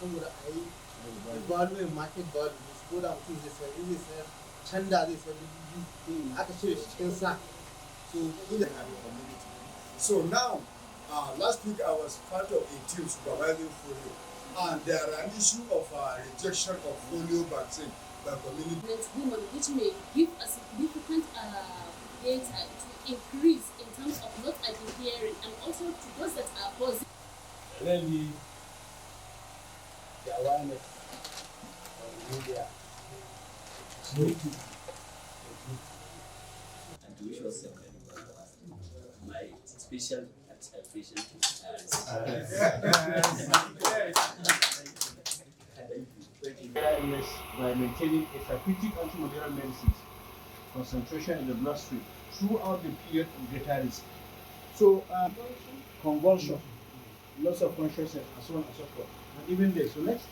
saboda a yi value market value ko da mutum zai sayar canda zai sayar da aka cire shi cikin sa so ina da community. So now last week I was part of a team supervising polio, and there are an issue of rejection of polio vaccine by community. Women, which may give a significant data to increase in terms of not adhering, and also to those that are positive. Really, the awareness of the media is making and to wish us my special appreciation. By maintaining a therapeutic anti-malaria medicines concentration in the bloodstream throughout the period of greater risk. So, convulsion, loss of consciousness, and so on and so forth. And even there. So next.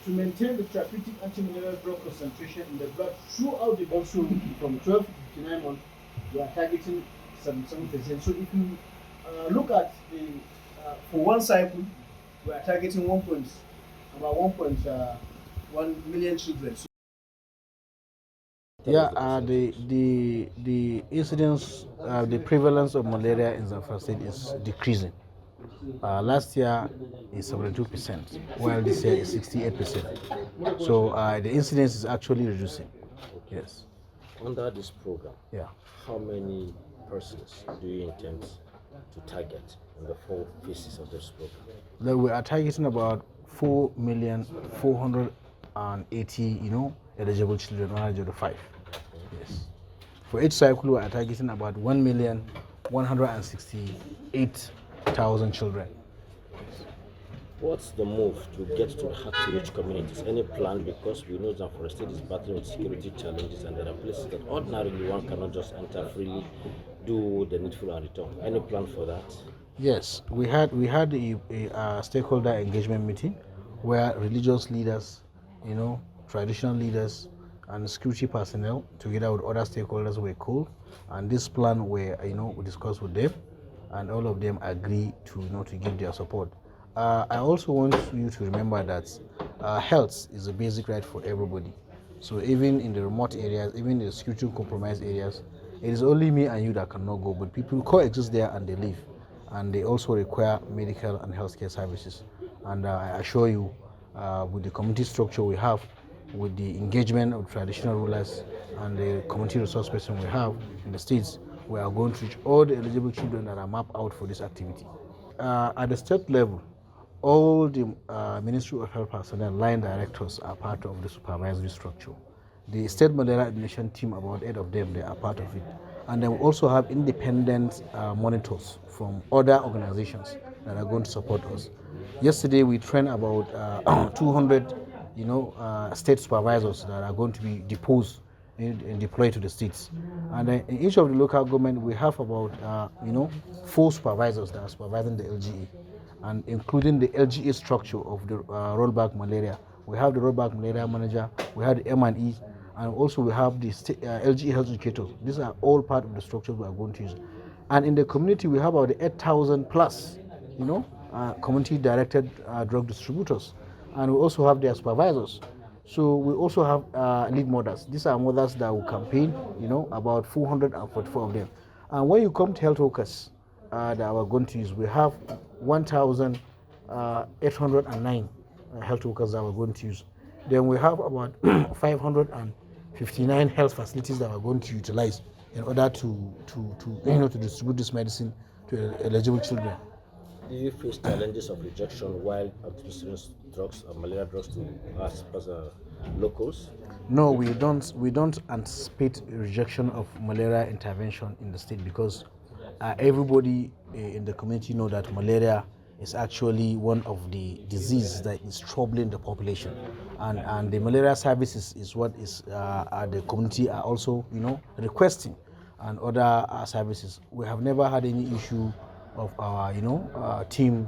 To maintain the therapeutic anti-malarial drug concentration in the blood throughout the also from 12 to 59 months, we are targeting 77%. So if you look at the for one cycle, we are targeting about 1.1 million children. Yeah, the incidence, the prevalence of malaria in Zamfara State is decreasing. Last year is 72%, while this year is 68%. So the incidence is actually reducing. Yes. Under this program, Yeah. how many persons do you intend to target in the 4 phases of this program? We are targeting about 4,480,000, eligible children under 0 to 5. Yes. For each cycle, we are targeting about 1,168,000 children. What's the move to get to hard-to-reach communities? Any plan? Because we know Zamfara State is battling with security challenges, and there are places that ordinarily one cannot just enter freely, do the needful and return. Any plan for that? Yes, we had a stakeholder engagement meeting where religious leaders, traditional leaders, and security personnel, together with other stakeholders, were called, and this plan we discussed with them, and all of them agree to give their support. I also want you to remember that health is a basic right for everybody. So even in the remote areas, even in the security compromised areas, it is only me and you that cannot go, but people coexist there and they live, and they also require medical and healthcare services. And I assure you, with the community structure we have, with the engagement of traditional rulers and the community resource person we have in the states, we are going to reach all the eligible children that are mapped out for this activity. At the state level, all the Ministry of Health personnel, line directors are part of the supervisory structure. The state malaria elimination team, about 8 of them, they are part of it. And then we also have independent monitors from other organizations that are going to support us. Yesterday, we trained about 200, state supervisors that are going to be deposed and deployed to the states. And in each of the local government, we have about 4 supervisors that are supervising the LGA, and including the LGA structure of the rollback malaria. We have the rollback malaria manager, we have the M&E, and also we have the LGA health educators. These are all part of the structures we are going to use. And in the community, we have about 8,000 plus, community-directed drug distributors, and we also have their supervisors. So we also have lead mothers. These are mothers that will campaign, about 444 of them. And when you come to health workers that we are going to use, we have 1,809 health workers that we're going to use. Then we have about 559 health facilities that we're going to utilize in order to distribute this medicine to eligible children. Do you face challenges of rejection while administering drugs or malaria drugs to us as locals? No, we don't anticipate rejection of malaria intervention in the state, because everybody in the community know that malaria is actually one of the diseases that is troubling the population, and the malaria services is what is the community are also requesting, and other services. We have never had any issue of our team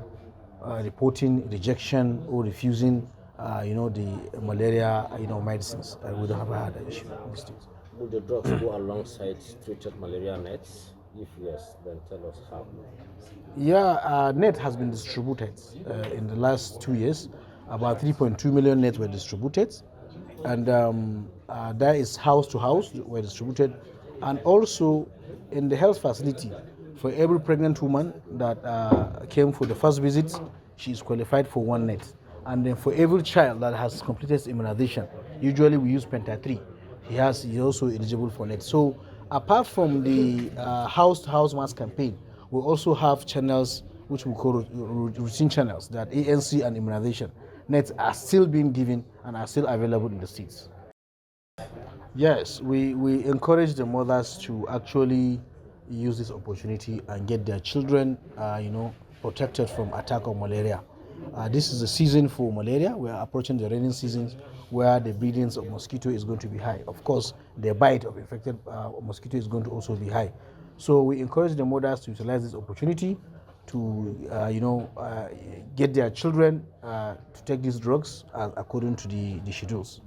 reporting rejection or refusing the malaria medicines. We don't have had an issue in the state. Will the drugs go alongside treated malaria nets? If yes, then tell us how. Yeah, net has been distributed in the last 2 years. About 3.2 million nets were distributed, and that is house to house were distributed, and also in the health facility. For every pregnant woman that came for the first visit, she is qualified for one net, and then for every child that has completed immunization, usually we use Penta 3. He also eligible for net. So apart from the house to house mass campaign, we also have channels which we call routine channels, that ANC and immunization. Nets are still being given and are still available in the states. Yes, we encourage the mothers to actually use this opportunity and get their children, protected from attack of malaria. This is the season for malaria. We are approaching the raining season where the breedings of mosquito is going to be high. Of course, the bite of infected mosquito is going to also be high. So we encourage the mothers to utilize this opportunity to, get their children to take these drugs according to the schedules.